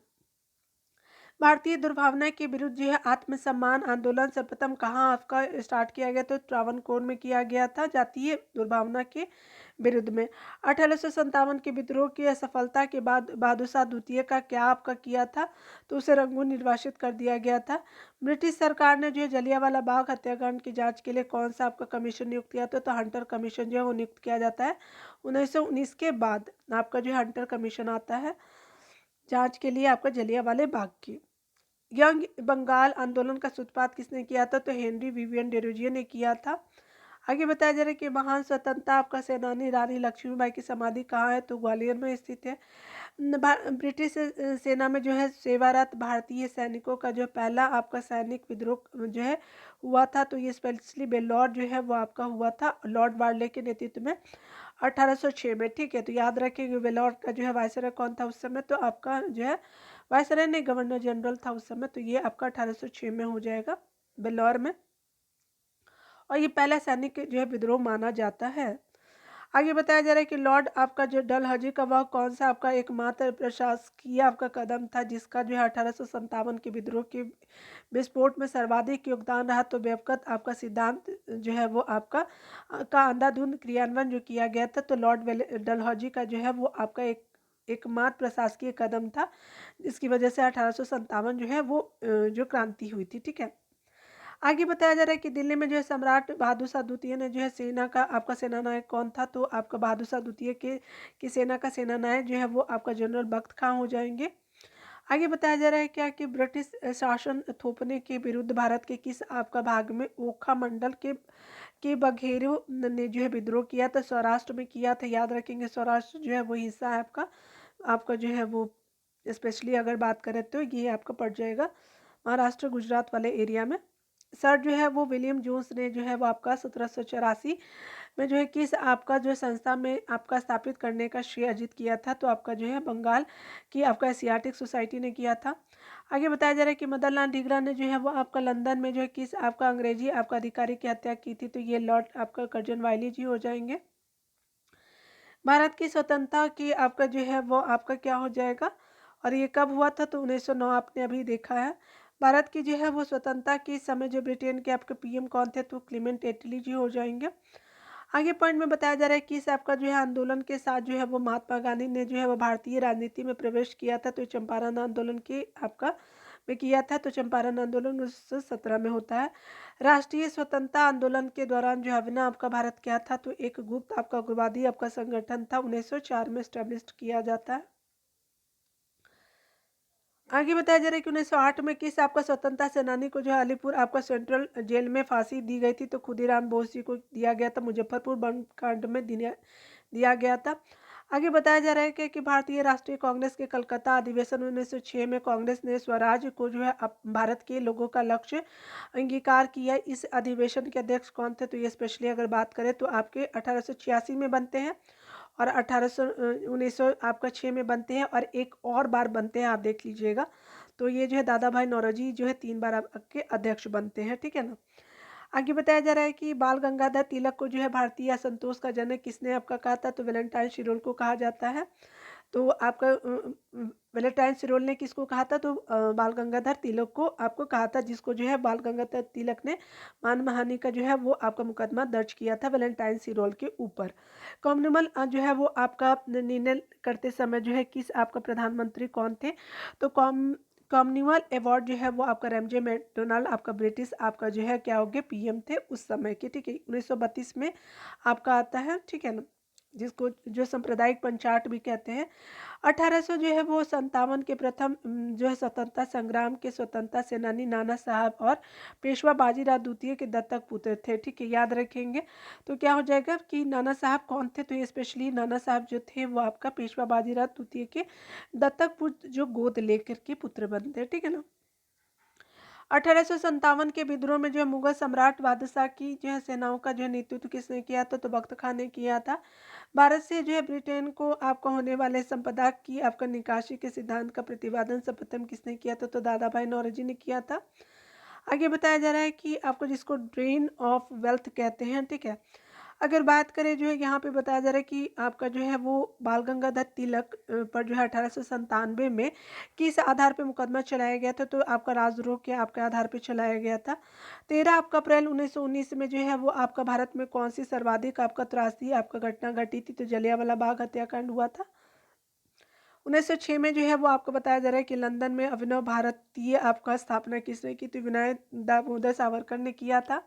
भारतीय दुर्भावना के विरुद्ध जो है आत्मसम्मान आंदोलन सर्वप्रथम कहाँ आपका स्टार्ट किया गया? तो त्रावणकोर में किया गया था, जातीय दुर्भावना के विरुद्ध में। 1857 के विद्रोह की असफलता के बाद बहादुर शाह द्वितीय का क्या आपका किया था? तो उसे रंगून निर्वासित कर दिया गया था। ब्रिटिश सरकार ने जो है जलियांवाला बाग हत्याकांड की जांच के लिए कौन सा आपका कमीशन नियुक्त किया था? तो हंटर कमीशन जो है वो नियुक्त किया जाता है 1919 के बाद। आपका जो है हंटर कमीशन आता है जांच के लिए आपका जलियांवाले बाग की। यंग बंगाल आंदोलन का सूत्रपात किसने किया था? तो हेनरी विवियन डेरोजियो ने किया था। आगे बताया जा रहा है कि महान स्वतंत्रता आपका सेनानी रानी लक्ष्मीबाई की समाधि कहाँ है? तो ग्वालियर में स्थित है। ब्रिटिश सेना में जो है सेवारत भारतीय सैनिकों का जो पहला आपका सैनिक विद्रोह जो है हुआ था, तो ये स्पेशली बेल्लौर जो है वो आपका हुआ था लॉर्ड वार्ले के नेतृत्व में 1806 में। ठीक है, तो याद रखेंगे बेल्लौर का जो है वायसराय कौन था उस समय? तो आपका जो है वायसराय नहीं, गवर्नर जनरल था उस समय। तो ये आपका 1806 में हो जाएगा बेल्लौर में, और ये पहला सैनिक जो है विद्रोह माना जाता है। आगे बताया जा रहा है कि लॉर्ड आपका जो डलहौजी का वह कौन सा आपका एकमात्र प्रशासकीय आपका कदम था जिसका जो है 1857 के विद्रोह के विस्फोट में सर्वाधिक योगदान रहा? तो बेवकत आपका सिद्धांत जो है वो आपका का अंधाधुंध क्रियान्वयन जो किया गया था, तो लॉर्ड डलहौजी का जो है वो आपका एकमात्र प्रशासकीय कदम था जिसकी वजह से 1857 जो है वो जो क्रांति हुई थी। ठीक है, आगे बताया जा रहा है कि दिल्ली में जो है सम्राट बहादुर शाह द्वितीय ने जो है सेना का आपका सेनानायक कौन था? तो आपका बहादुर शाह द्वितीय के की सेना का सेनानायक जो है वो आपका जनरल बख्त खां हो जाएंगे। आगे बताया जा रहा है क्या कि ब्रिटिश शासन थोपने के विरुद्ध भारत के किस आपका भाग में ओखा मंडल के बघेरों ने जो है विद्रोह किया था? सौराष्ट्र में किया था, याद रखेंगे। सौराष्ट्र जो है वो हिस्सा है आपका आपका जो है वो स्पेशली अगर बात करें तो ये आपका पड़ जाएगा महाराष्ट्र गुजरात वाले एरिया में। सर जो है वो विलियम जोन्स ने जो है वो आपका 1784 में जो है किस आपका जो संस्था में आपका स्थापित करने का श्रेय अर्जित किया था? तो आपका जो है बंगाल की आपका एशियाटिक सोसाइटी ने किया था। आगे बताया जा रहा है कि मदन लाल ढींगरा ने जो है वो आपका लंदन में जो है किस आपका अंग्रेजी आपका अधिकारी की हत्या की थी? तो ये लॉर्ड आपका कर्जन वायली जी हो जाएंगे। भारत की स्वतंत्रता की आपका जो है वो आपका क्या हो जाएगा, और ये कब हुआ था? तो 1909 आपने अभी देखा है। भारत की जो है वो स्वतंत्रता के समय जो ब्रिटेन के आपके पीएम कौन थे? तो क्लीमेंट एटली जी हो जाएंगे। आगे पॉइंट में बताया जा रहा है कि इस आपका जो है आंदोलन के साथ जो है वो महात्मा गांधी ने जो है वो भारतीय राजनीति में प्रवेश किया था। तो चंपारण आंदोलन की आपका में किया था, तो चंपारण आंदोलन 1917 में होता है। राष्ट्रीय स्वतंत्रता आंदोलन के दौरान जो है ना आपका भारत क्या था? तो एक गुप्त आपका उग्रवादी आपका संगठन था, 1904 में स्टैब्लिश किया जाता है। आगे बताया जा रहा है कि 1908 में किस आपका स्वतंत्रता सेनानी को जो है अलीपुर आपका सेंट्रल जेल में फांसी दी गई थी? तो खुदीराम बोस जी को दिया गया था, मुजफ्फरपुर बंद कांड में दिया गया था। आगे बताया जा रहा है कि भारतीय राष्ट्रीय कांग्रेस के कलकत्ता अधिवेशन 1906 में कांग्रेस ने स्वराज को जो है भारत के लोगों का लक्ष्य अंगीकार किया। इस अधिवेशन के अध्यक्ष कौन थे? तो ये स्पेशली अगर बात करें तो आपके 1886 में बनते हैं, और 1900 आपका 6 में बनते हैं, और एक और बार बनते हैं, आप देख लीजिएगा। तो ये जो है दादा भाई नौरोजी जो है 3 बार आपके अध्यक्ष बनते हैं। ठीक है ना। आगे बताया जा रहा है कि बाल गंगाधर तिलक को जो है भारतीय असंतोष का जनक किसने आपका कहा था? तो वैलेंटाइन शिरोल को कहा जाता है। तो आपका वैलेंटाइन शिरोल ने किसको कहा था? तो बाल गंगाधर तिलक को आपको कहा था, जिसको जो है बाल गंगाधर तिलक ने मानहानि का जो है वो आपका मुकदमा दर्ज किया था वैलेंटाइन शिरोल के ऊपर। कॉमनवेल्थ जो है वो आपका निर्णय करते समय जो है किस आपका प्रधानमंत्री कौन थे? तो कॉमनवेल्थ अवार्ड जो है वो आपका रैमजे मैकडोनाल्ड आपका ब्रिटिश आपका जो है क्या हो गया पीएम थे उस समय के। ठीक है, 1932 में आपका आता है। ठीक है ना, जिसको जो सांप्रदायिक पंचाट भी कहते हैं। 1800 जो है वो 57 के प्रथम जो है स्वतंत्रता संग्राम के स्वतंत्रता सेनानी नाना साहब और पेशवा बाजीराव द्वितीय के दत्तक पुत्र थे। ठीक है, याद रखेंगे। तो क्या हो जाएगा कि नाना साहब कौन थे? तो ये स्पेशली नाना साहब जो थे वो आपका पेशवा बाजीराव द्वितीय के दत्तक पुत्र जो गोद लेकर के पुत्र बनते हैं। ठीक है ना। 1857 के विद्रोह में जो है मुगल सम्राट बादशाह की जो है सेनाओं का जो है नेतृत्व किसने किया था? तो बख्त खान ने किया था। भारत से जो है ब्रिटेन को आपका होने वाले संपदा की आपका निकासी के सिद्धांत का प्रतिपादन सर्वप्रथम किसने किया था? तो दादा भाई नौरोजी ने किया था। आगे बताया जा रहा है कि आपको जिसको ड्रेन ऑफ वेल्थ कहते हैं। ठीक है, अगर बात करें जो है यहाँ पे बताया जा रहा है कि आपका जो है वो बाल गंगाधर तिलक पर जो है 1897 में किस आधार पे मुकदमा चलाया गया था, तो आपका राजद्रोह के आपके आधार पे चलाया गया था। 13 आपका अप्रैल 1919 में जो है वो आपका भारत में कौन सी सर्वाधिक आपका त्रासदी आपका घटना घटी थी, तो जलियांवाला बाग हत्याकांड हुआ था। 1906 में जो है वो आपको बताया जा रहा है कि लंदन में अभिनव भारतीय आपका स्थापना किसने की, तो विनायक दामोदर सावरकर ने किया था।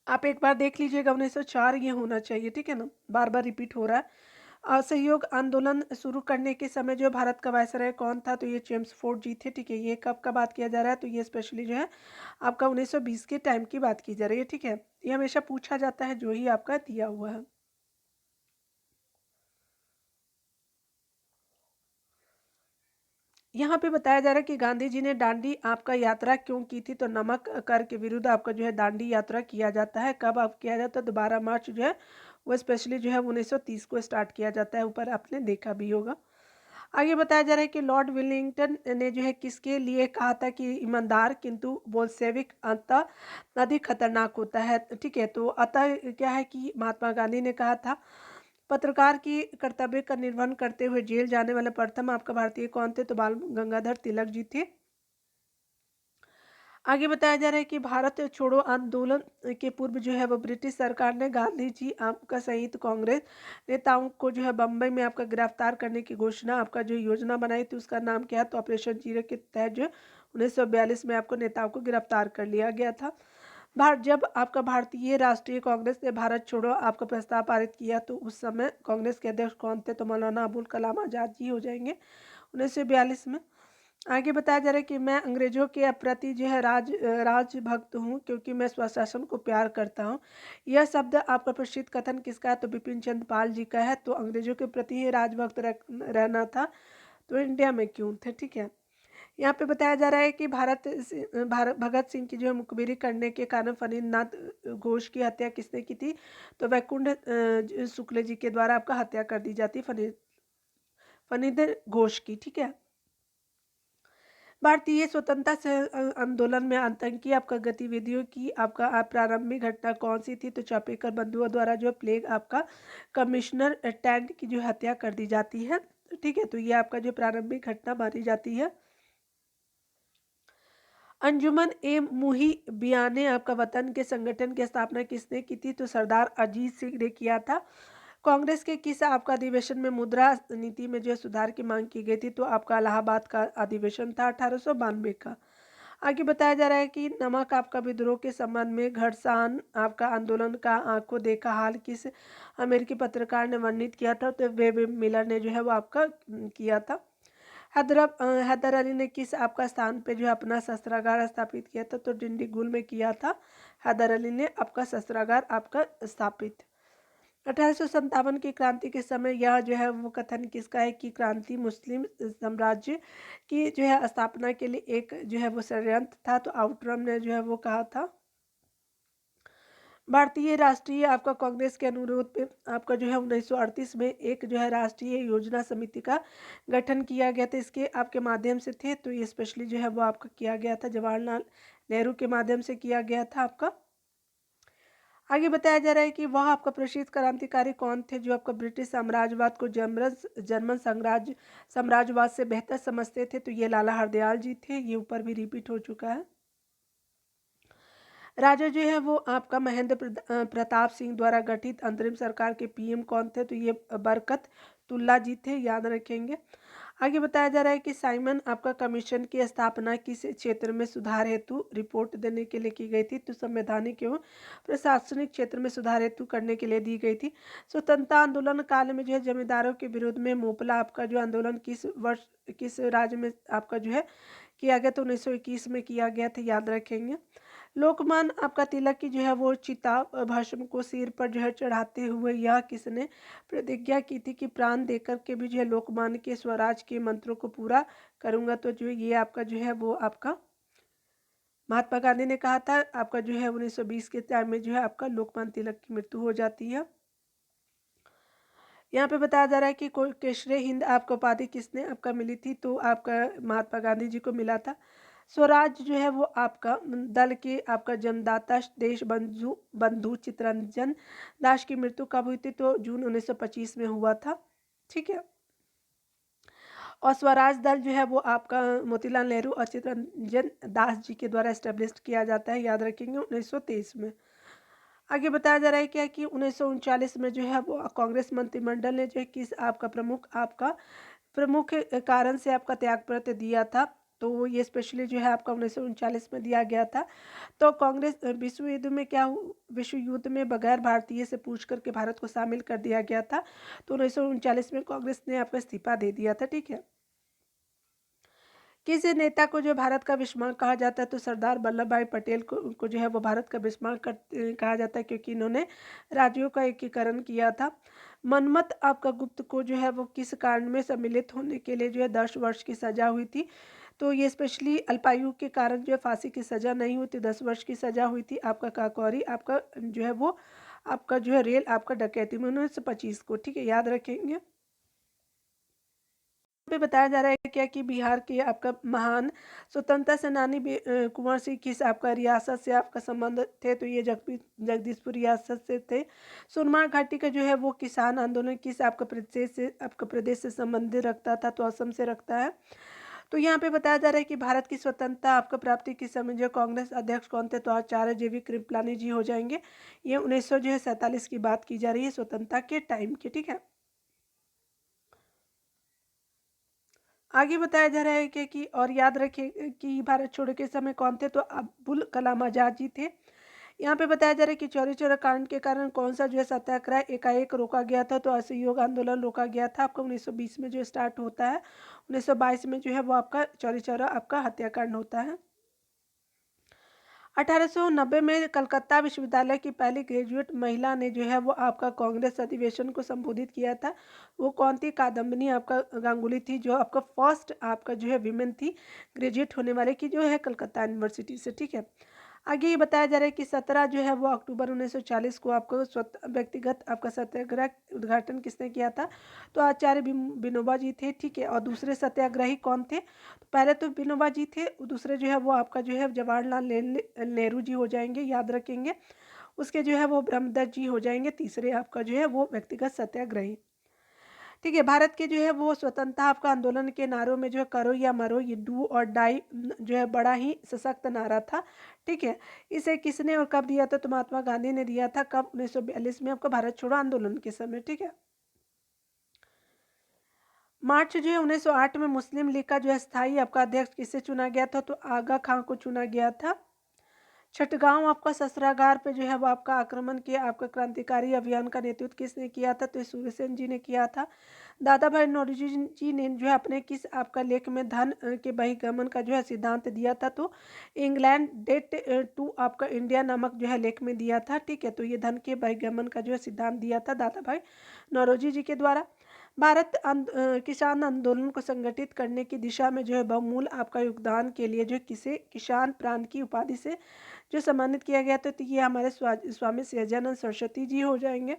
आप एक बार देख लीजिएगा, 1904 ये होना चाहिए, ठीक है ना, बार बार रिपीट हो रहा है। असहयोग आंदोलन शुरू करने के समय जो भारत का वायसराय कौन था, तो ये चेम्सफोर्ड जी थे, ठीक है। ये कब का बात किया जा रहा है, तो ये स्पेशली जो है आपका 1920 के टाइम की बात की जा रही है, ठीक है। ये हमेशा पूछा जाता है जो ही आपका दिया हुआ है। यहाँ पे बताया जा रहा है कि गांधी जी ने दांडी आपका यात्रा क्यों की थी, तो नमक कर के विरुद्ध आपका जो है दांडी यात्रा किया जाता है। कब आप किया जाता है, तो 12 मार्च जो है वो स्पेशली जो है 1930 को स्टार्ट किया जाता है, ऊपर आपने देखा भी होगा। आगे बताया जा रहा है कि लॉर्ड विलिंगटन ने जो है किसके लिए कहा था कि ईमानदार किंतु बोल्शेविक अतः अधिक खतरनाक होता है, ठीक है। तो अतः क्या है कि महात्मा गांधी ने कहा था। पत्रकार की कर्तव्य का निर्वहन करते हुए जेल जाने वाले प्रथम आपका भारतीय कौन थे, तो बाल गंगाधर तिलक जी थे। आगे बताया जा रहा है कि भारत छोड़ो आंदोलन के पूर्व जो है वो ब्रिटिश सरकार ने गांधी जी आपका संयुक्त कांग्रेस नेताओं को जो है बम्बई में आपका गिरफ्तार करने की घोषणा आपका जो योजना बनाई थी, उसका नाम क्या है, तो ऑपरेशन जीरो के तहत जो 1942 में आपको नेताओं को गिरफ्तार कर लिया गया था। भारत जब आपका भारतीय राष्ट्रीय कांग्रेस ने भारत छोड़ो आपका प्रस्ताव पारित किया, तो उस समय कांग्रेस के अध्यक्ष कौन थे, तो मौलाना अबुल कलाम आजाद जी हो जाएंगे 1942 में। आगे बताया जा रहा है कि मैं अंग्रेजों के प्रति जो है राजभक्त हूँ, क्योंकि मैं स्वशासन को प्यार करता हूँ। यह शब्द आपका प्रसिद्ध कथन किसका है, तो बिपिन चंद्र पाल जी का है। तो अंग्रेजों के प्रति ही राजभक्त रहना था, तो इंडिया में क्यों थे, ठीक है। यहाँ पे बताया जा रहा है कि भारत भगत सिंह की जो है मुखबिरी करने के कारण फणींद्रनाथ घोष की हत्या किसने की थी, तो वैकुंठ शुक्ल जी के द्वारा आपका हत्या कर दी जाती फणींद्र घोष की, ठीक है। भारतीय स्वतंत्रता से आंदोलन में आतंकी आपका गतिविधियों की आपका प्रारंभिक घटना कौन सी थी, तो चापेकर बंधुओं द्वारा जो प्लेग आपका कमिश्नर टेंट की जो हत्या कर दी जाती है, ठीक है। तो ये आपका जो प्रारंभिक घटना मानी जाती है। अंजुमन ए मुहिबियाने आपका वतन के संगठन की स्थापना किसने की थी, तो सरदार अजीत सिंह ने किया था। कांग्रेस के किस आपका अधिवेशन में मुद्रा नीति में जो है सुधार की मांग की गई थी, तो आपका इलाहाबाद का अधिवेशन था 1892 का। आगे बताया जा रहा है कि नमक आपका विद्रोह के संबंध में घर्षण आपका आंदोलन का आंखों देखा हाल किस अमेरिकी पत्रकार ने वर्णित किया था, तो वेब मिलर ने जो है वो आपका किया था। हैदर अली ने किस आपका स्थान पे जो है अपना शस्त्रागार स्थापित किया था, तो डिंडीगुल में किया था हैदर अली ने आपका शस्त्रागार आपका स्थापित। 1857 की क्रांति के समय यह जो है वो कथन किसका है कि क्रांति मुस्लिम साम्राज्य की जो है स्थापना के लिए एक जो है वो षड्यंत्र था, तो आउटरम ने जो है वो कहा था। भारतीय राष्ट्रीय आपका कांग्रेस के अनुरोध पे आपका जो है 1938 में एक जो है राष्ट्रीय योजना समिति का गठन किया गया था, इसके आपके माध्यम से थे, तो ये स्पेशली जो है वो आपका किया गया था जवाहरलाल नेहरू के माध्यम से किया गया था आपका। आगे बताया जा रहा है कि वह आपका प्रसिद्ध क्रांतिकारी कौन थे जो आपका ब्रिटिश साम्राज्यवाद को जर्मन साम्राज्यवाद से बेहतर समझते थे, तो ये लाला हरदयाल जी थे, ये ऊपर भी रिपीट हो चुका है। राजा जो है वो आपका महेंद्र प्रताप सिंह द्वारा गठित अंतरिम सरकार के पीएम कौन थे, तो ये बरकत तुल्ला जी थे, याद रखेंगे। आगे बताया जा रहा है कि साइमन आपका कमीशन की स्थापना किस क्षेत्र में सुधार हेतु रिपोर्ट देने के लिए की गई थी, तो संवैधानिक एवं प्रशासनिक क्षेत्र में सुधार हेतु करने के लिए दी गई थी। स्वतंत्रता आंदोलन काल में जो है जमींदारों के विरोध में मोपला आपका जो आंदोलन किस राज्य में आपका जो है किया गया, तो 1921 में किया गया था, याद रखेंगे। लोकमान आपका तिलक की जो है वो चिता भस्म को सिर पर जो है चढ़ाते हुए यह किसने प्रतिज्ञा की थी कि प्राण देकर के भी जो है लोकमान के स्वराज के मंत्रों को पूरा करूंगा, तो जो ये आपका जो है वो आपका महात्मा गांधी ने कहा था। आपका जो है 1920 के टाइम में जो है आपका लोकमान तिलक की मृत्यु हो जाती है। यहाँ पे बताया जा रहा है कि केशरे हिंद आपको उपाधि किसने आपका मिली थी, तो आपका महात्मा गांधी जी को मिला था। स्वराज जो है वो आपका दल के आपका जन्मदाता देश बंधु बंधु चित्तरंजन दास की मृत्यु कब हुई थी? तो जून 1925 में हुआ था। ठीक है। और स्वराज दल जो है वो आपका मोतीलाल नेहरू और चित्तरंजन दास जी के द्वारा एस्टेब्लिश किया जाता है, याद रखेंगे, 1923 में। आगे बताया जा रहा है क्या कि 1939 में जो है वो कांग्रेस मंत्रिमंडल ने जो है किस आपका प्रमुख कारण से आपका त्यागपत्र दिया था? तो ये स्पेशली जो है आपका 1939 में दिया गया था। तो कांग्रेस विश्व युद्ध में बगैर भारतीय से पूछ करके भारत को शामिल कर दिया गया था। तो 1939 में कांग्रेस ने आपका इस्तीफा दे दिया था। ठीक है। किसी नेता को जो भारत का बिस्मार्क कहा जाता है? तो सरदार वल्लभ भाई पटेल को जो है वो भारत का बिस्मार्क कहा जाता है, क्योंकि इन्होंने राज्यों का एकीकरण किया था। मनमत आपका गुप्त को जो है वो किस कांड में सम्मिलित होने के लिए जो है 10 वर्ष की सजा हुई थी? तो ये स्पेशली अल्पायु के कारण जो है फांसी की सजा नहीं हुई थी, 10 वर्ष की सजा हुई थी। आपका काकौरी आपका जो है वो आपका जो है रेल आपका डकैती में 1925 को। ठीक है, याद रखेंगे। पे बताया जा रहा है क्या कि बिहार के आपका महान स्वतंत्रता सेनानी कुंवर सिंह किस आपका रियासत से आपका संबंध थे? तो ये जगदीशपुर रियासत से थे। सुरमा घाटी का जो है वो किसान आंदोलन किस आपका प्रदेश से संबंधित रखता था? तो असम से रखता है। तो यहाँ पे बताया जा रहा है कि भारत की स्वतंत्रता आपका प्राप्ति के समय जो कांग्रेस अध्यक्ष कौन थे? तो आचार्य JV कृपलानी जी हो जाएंगे। ये 1947 की बात की जा रही है, स्वतंत्रता के टाइम की। ठीक है। आगे बताया जा रहा है कि और याद रखिए कि भारत छोड़ो के समय कौन थे? तो अब्दुल कलाम आजाद जी थे। यहाँ पे बताया जा रहा है कि चौरी चौरा कांड के कारण कौन सा जो है सत्याग्रह एकाएक रोका गया था? तो असहयोग आंदोलन रोका गया था। आपका 1920 में जो स्टार्ट होता है, 1922 में जो है वो आपका चौरी चौरा आपका हत्याकांड होता है। 1890 में कलकत्ता विश्वविद्यालय की पहली ग्रेजुएट महिला ने जो है वो आपका कांग्रेस अधिवेशन को संबोधित किया था। वो कौन थी? कादम्बिनी आपका गांगुली थी, जो आपका फर्स्ट आपका जो है विमेन थी ग्रेजुएट होने वाले की, जो है कलकत्ता यूनिवर्सिटी से। ठीक है। आगे ये बताया जा रहा है कि 17 जो है वो अक्टूबर 1940 को आपको व्यक्तिगत आपका सत्याग्रह उद्घाटन किसने किया था? तो आचार्य विनोबा जी थे। ठीक है। और दूसरे सत्याग्रही कौन थे? तो पहले तो विनोबा जी थे, दूसरे जो है वो आपका जो है जवाहरलाल नेहरू जी हो जाएंगे, याद रखेंगे। उसके जो है वो ब्रह्मदत्त जी हो जाएंगे, तीसरे आपका जो है वो व्यक्तिगत सत्याग्रही। ठीक है। भारत के जो है वो स्वतंत्रता आपका आंदोलन के नारों में जो है करो या मरो, ये डू और डाई जो है बड़ा ही सशक्त नारा था। ठीक है। इसे किसने और कब दिया था? तो महात्मा गांधी ने दिया था। कब? 1942 में आपका भारत छोड़ो आंदोलन के समय। ठीक है। मार्च जो है 1908 में मुस्लिम लीग का जो है स्थायी आपका अध्यक्ष किसे चुना गया था? तो आगा खां को चुना गया था। छठगांव आपका शस्त्रागार पे जो है वो आपका आक्रमण किया, आपका क्रांतिकारी अभियान का नेतृत्व किसने किया था? तो सूर्यसेन जी ने किया था। दादा भाई नौरोजी जी ने जो है अपने किस आपका लेख में धन के बहिर्गमन का जो है सिद्धांत दिया था? तो इंग्लैंड डेट टू आपका इंडिया नामक जो है लेख में दिया था। ठीक है। तो ये धन के बहिर्गमन का जो है सिद्धांत दिया था दादा भाई नौरोजी जी के द्वारा। भारत किसान आंदोलन को संगठित करने की दिशा में जो है बहुमूल्य आपका योगदान के लिए जो किसे किसान प्रांत की उपाधि से जो सम्मानित किया गया था? तो ये हमारे स्वामी सहजानंद सरस्वती जी हो जाएंगे।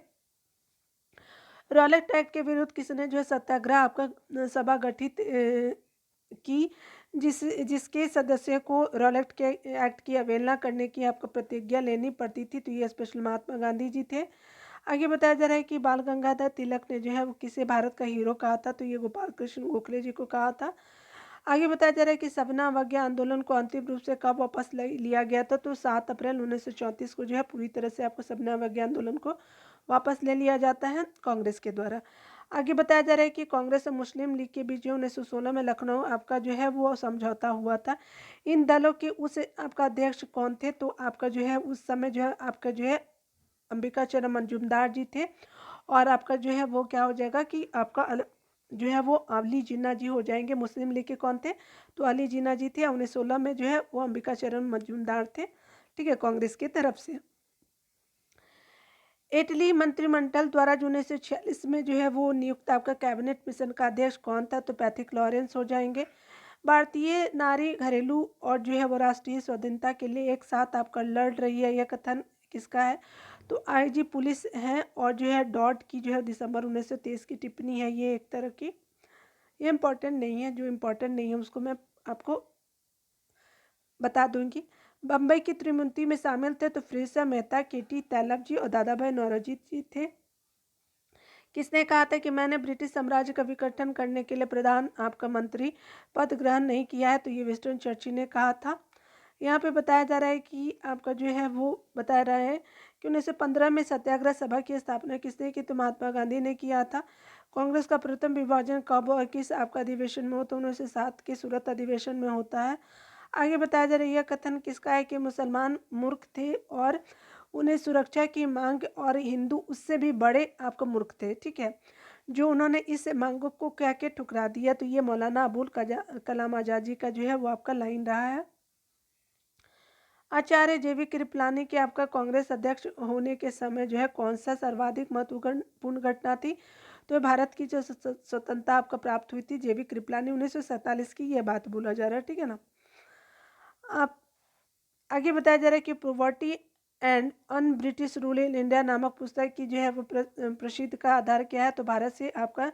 रॉलेट एक्ट के विरुद्ध किसने जो है सत्याग्रह आपका सभा गठित की, जिसके सदस्यों को रॉलेट के एक्ट की अवहेलना करने की आपको प्रतिज्ञा लेनी पड़ती थी? तो ये स्पेशल महात्मा गांधी जी थे। आगे बताया जा रहा है कि बाल गंगाधर तिलक ने जो है वो किसे भारत का हीरो कहा था? तो ये गोपाल कृष्ण गोखले जी को कहा था। आगे बताया जा रहा है कि सबना अवज्ञा आंदोलन को अंतिम रूप से कब वापस लिया गया था? तो 7 अप्रैल 1934 को जो है पूरी तरह से आपको सबना अवज्ञा आंदोलन को वापस ले लिया जाता है कांग्रेस के द्वारा। आगे बताया जा रहा है कि कांग्रेस और मुस्लिम लीग के बीच जो 1916 में लखनऊ आपका जो है वो समझौता हुआ था। इन दलों के उस आपका अध्यक्ष कौन थे? तो आपका जो है उस समय जो है आपका जो है अंबिका चरण मजूमदार जी थे। और आपका जो है वो क्या हो जाएगा कि आपका जो है वो अली जिन्ना जी हो जाएंगे। मुस्लिम लीग के कौन थे? तो अली जिन्ना जी थे। 1916 में जो है वो अंबिका चरण मजूमदार थे। ठीक है, कांग्रेस की तरफ से। इटली मंत्रिमंडल द्वारा जो 1946 में जो है वो नियुक्त आपका कैबिनेट मिशन का अध्यक्ष कौन था? तो पैथिक लॉरेंस हो जाएंगे। भारतीय नारी घरेलू और जो है वो राष्ट्रीय स्वाधीनता के लिए एक साथ आपका लड़ रही है, यह कथन किसका है? तो IG पुलिस है। और जो है डॉट की जो है दिसंबर 1923 की टिप्पणी है, ये एक तरह की, ये इम्पोर्टेंट नहीं है, जो इम्पोर्टेंट नहीं है उसको मैं आपको बता दूंगी। बम्बई की त्रिमुर्ति में शामिल थे तो फिरोजशाह मेहता, केटी तैलप जी और दादा भाई नौरोजी जी थे। किसने कहा था कि मैंने ब्रिटिश साम्राज्य का विघटन करने के लिए प्रधान आपका मंत्री पद ग्रहण नहीं किया है? तो ये विंस्टन चर्चिल ने कहा था। यहाँ पे बताया जा रहा है कि आपका जो है वो बताया रहा है कि 1915 में सत्याग्रह सभा की स्थापना किसने की? तो महात्मा गांधी ने किया था। कांग्रेस का प्रथम विभाजन कब और किस आपका अधिवेशन में होता है? 1907 के सूरत अधिवेशन में होता है। आगे बताया जा रहा है यह कथन किसका है कि मुसलमान मूर्ख थे और उन्हें सुरक्षा की मांग और हिंदू उससे भी बड़े आपका मूर्ख थे। ठीक है, जो उन्होंने इस मांगों को कह के ठुकरा दिया। तो ये मौलाना अबुल कलाम आजाद जी का जो है वो आपका लाइन रहा है। आचार्य जेवी कृपलानी के आपका कांग्रेस अध्यक्ष होने के समय जो है कौन सा सर्वाधिक महत्वपूर्ण घटना थी? तो भारत की जो स्वतंत्रता आपका प्राप्त हुई थी, जेवी कृपलानी 1947 की ये बात बोला जा रहा है। ठीक है ना। आप आगे बताया जा रहा है कि poverty and un British rule in India नामक पुस्तक की जो है वो प्रसिद्ध का आधार क्या है? तो भारत से आपका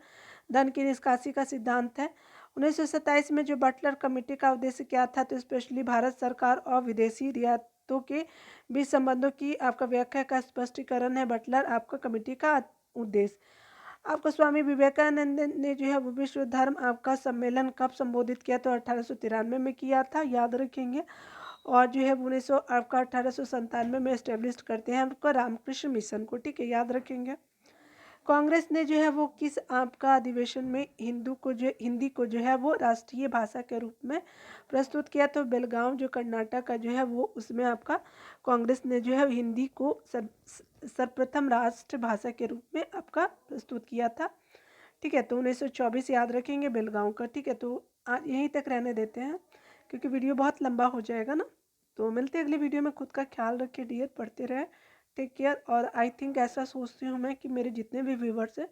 धन की निष्कासी का सिद्धांत है। 1927 में जो बटलर कमेटी का उद्देश्य क्या था? तो स्पेशली भारत सरकार और विदेशी रियासतों के बीच संबंधों की आपका व्याख्या का स्पष्टीकरण है बटलर आपका कमेटी का उद्देश्य। आपका स्वामी विवेकानंद ने जो है वो विश्व धर्म आपका सम्मेलन कब संबोधित किया? तो 1893 में किया था, याद रखेंगे। और जो है 1897 में एस्टेब्लिश करते हैं आपका रामकृष्ण मिशन को। ठीक है, याद रखेंगे। कांग्रेस ने जो है वो किस आपका अधिवेशन में हिंदी को जो है वो राष्ट्रीय भाषा के रूप में प्रस्तुत किया? तो बेलगांव जो कर्नाटक का जो है वो उसमें आपका कांग्रेस ने जो है हिंदी को सर्वप्रथम राष्ट्र भाषा के रूप में आपका प्रस्तुत किया था। ठीक है, तो 1924 याद रखेंगे बेलगांव का। ठीक है, तो आज यहीं तक रहने देते हैं क्योंकि वीडियो बहुत लंबा हो जाएगा ना। तो मिलते हैं अगली वीडियो में। खुद का ख्याल रखिए डियर, पढ़ते रहे, टेक केयर। और आई थिंक ऐसा सोचती हूँ मैं कि मेरे जितने भी व्यूवर्स हैं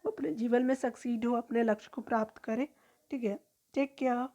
वो अपने जीवन में सक्सीड हो, अपने लक्ष्य को प्राप्त करें। ठीक है, टेक केयर।